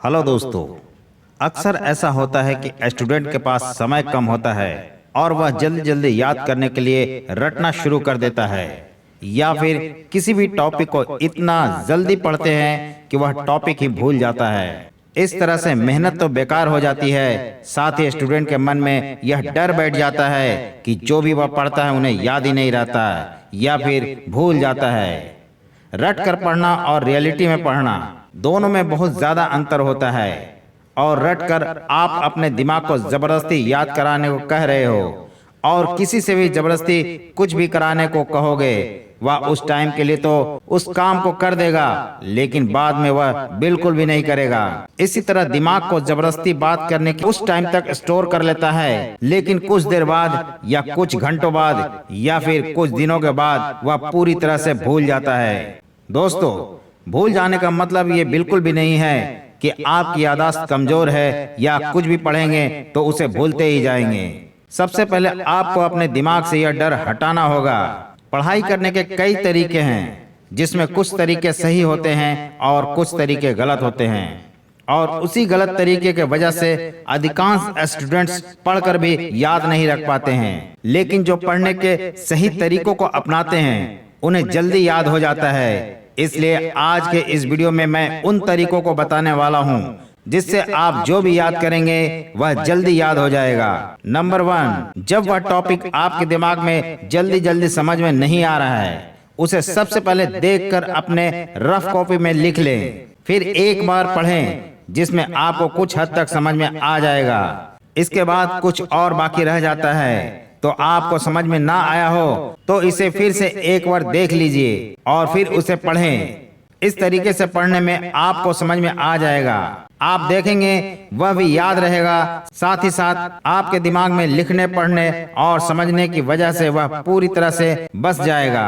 Hello दोस्तों, अक्सर ऐसा होता है कि स्टूडेंट के पास समय कम होता है और वह जल्दी जल्दी याद करने के लिए रटना शुरू कर देता है या फिर किसी भी टॉपिक को इतना जल्दी पढ़ते हैं कि वह टॉपिक ही भूल जाता है। इस तरह से मेहनत तो बेकार हो जाती है, साथ ही स्टूडेंट के मन में यह डर बैठ जाता है कि जो भी वह पढ़ता है उन्हें याद ही नहीं रहता या फिर भूल जाता है। रट कर पढ़ना और रियलिटी में पढ़ना दोनों में बहुत ज्यादा अंतर होता है। और रट कर आप अपने दिमाग को जबरदस्ती याद कराने को कह रहे हो और किसी से भी जबरदस्ती कुछ भी कराने को कहोगे, वह उस टाइम के लिए तो उस काम को कर देगा लेकिन बाद में वह बिल्कुल भी नहीं करेगा। इसी तरह दिमाग को जबरदस्ती बात करने की उस टाइम तक स्टोर कर लेता है, लेकिन कुछ देर बाद या कुछ घंटों बाद या फिर कुछ दिनों के बाद वह पूरी तरह से भूल जाता है। दोस्तों, भूल जाने का मतलब ये बिल्कुल भी नहीं है कि आपकी याददाश्त कमजोर है या कुछ भी पढ़ेंगे तो उसे भूलते ही जाएंगे। सबसे पहले आपको अपने दिमाग से यह डर हटाना होगा। पढ़ाई करने के कई तरीके हैं, जिसमें कुछ तरीके सही होते हैं और कुछ तरीके गलत होते हैं, और उसी गलत तरीके के वजह से अधिकांश स्टूडेंट्स पढ़कर भी याद नहीं रख पाते हैं। लेकिन जो पढ़ने के सही तरीकों को अपनाते हैं उन्हें जल्दी याद हो जाता है। इसलिए आज के इस वीडियो में मैं उन तरीकों को बताने वाला हूं जिससे आप जो भी याद करेंगे वह जल्दी याद हो जाएगा। नंबर 1, जब वह टॉपिक आपके दिमाग में जल्दी जल्दी समझ में नहीं आ रहा है, उसे सबसे पहले देखकर अपने रफ कॉपी में लिख लें। फिर एक बार पढ़ें जिसमें आपको कुछ हद तक समझ में आ जाएगा। इसके बाद कुछ और बाकी रह जाता है तो आपको समझ में ना आया हो तो इसे फिर से एक बार देख लीजिए और फिर उसे पढ़ें। इस तरीके से पढ़ने में आपको समझ में आ जाएगा, आप देखेंगे वह भी याद रहेगा। साथ ही साथ आपके दिमाग में लिखने, पढ़ने और समझने की वजह से वह पूरी तरह से बस जाएगा।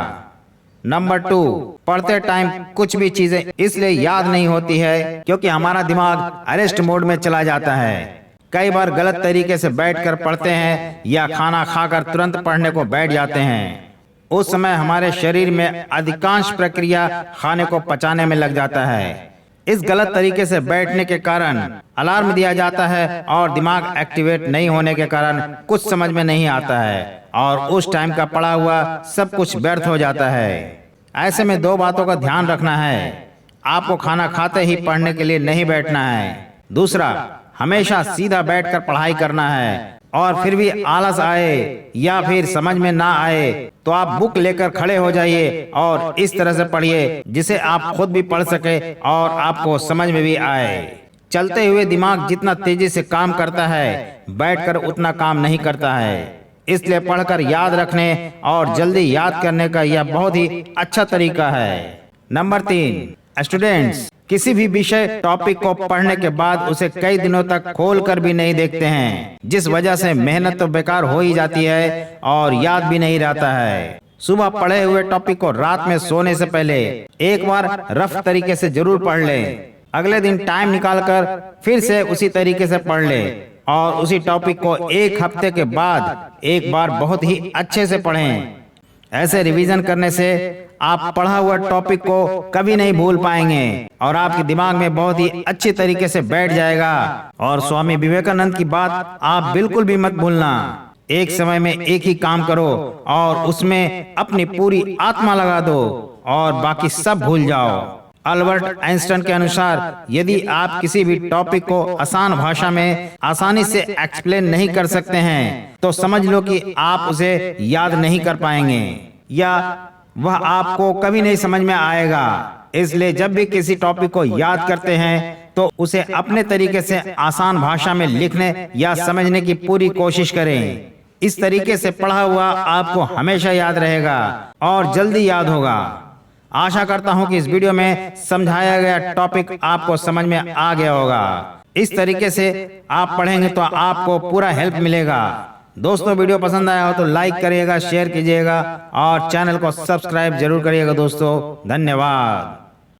नंबर 2, पढ़ते टाइम कुछ भी चीजें इसलिए याद नहीं होती है क्योंकि हमारा दिमाग अरेस्ट मोड में चला जाता है। कई बार गलत तरीके से बैठकर पढ़ते हैं या खाना खाकर तुरंत पढ़ने को बैठ जाते हैं। उस समय हमारे शरीर में अधिकांश प्रक्रिया खाने को पचाने में लग जाता है। इस गलत तरीके से बैठने के कारण अलार्म दिया जाता है और दिमाग एक्टिवेट नहीं होने के कारण कुछ समझ में नहीं आता है और उस टाइम का पढ़ा हुआ सब कुछ व्यर्थ हो जाता है। ऐसे में 2 बातों का ध्यान रखना है। आपको खाना खाते ही पढ़ने के लिए नहीं बैठना है। दूसरा, हमेशा सीधा बैठकर पढ़ाई करना है और फिर भी आलस आए या फिर समझ में ना आए तो आप बुक लेकर खड़े हो जाइए और इस तरह से पढ़िए जिसे आप खुद भी पढ़ सके और आपको समझ में भी आए। चलते हुए दिमाग जितना तेजी से काम करता है, बैठकर उतना काम नहीं करता है। इसलिए पढ़कर याद रखने और जल्दी याद करने का यह बहुत ही अच्छा तरीका है। नंबर 3, स्टूडेंट्स किसी भी विषय टॉपिक को पढ़ने के बाद उसे कई दिनों तक खोल कर भी नहीं देखते हैं, जिस वजह से मेहनत तो बेकार हो ही जाती है और याद भी नहीं रहता है। सुबह पढ़े हुए टॉपिक को रात में सोने से पहले एक बार रफ तरीके से जरूर पढ़ लें। अगले दिन टाइम निकालकर फिर से उसी तरीके से पढ़ लें और उसी टॉपिक को एक हफ्ते के बाद एक बार बहुत ही अच्छे से पढ़ें। ऐसे रिवीजन करने से आप पढ़ा हुआ टॉपिक को कभी नहीं भूल पाएंगे और आपके दिमाग में बहुत ही अच्छी तरीके से बैठ जाएगा। और स्वामी विवेकानंद की बात आप बिल्कुल भी मत भूलना, एक समय में एक ही काम करो और उसमें अपनी पूरी आत्मा लगा दो और बाकी सब भूल जाओ। अल्बर्ट आइंस्टाइन के अनुसार यदि आप किसी भी टॉपिक को आसान भाषा में आसानी से एक्सप्लेन नहीं कर सकते हैं तो समझ लो कि आप उसे याद नहीं कर पाएंगे या वह आपको कभी नहीं समझ में आएगा। इसलिए जब भी किसी टॉपिक को याद करते हैं तो उसे अपने तरीके से आसान भाषा में लिखने या समझने की पूरी कोशिश करें। इस तरीके से पढ़ा हुआ आपको हमेशा याद रहेगा और जल्दी याद होगा। आशा करता हूं कि इस वीडियो में समझाया गया टॉपिक आपको समझ में आ गया होगा। इस तरीके से आप पढ़ेंगे तो आपको पूरा हेल्प मिलेगा। दोस्तों, वीडियो पसंद आया हो तो लाइक करिएगा, शेयर कीजिएगा और चैनल को सब्सक्राइब जरूर करिएगा। दोस्तों, धन्यवाद।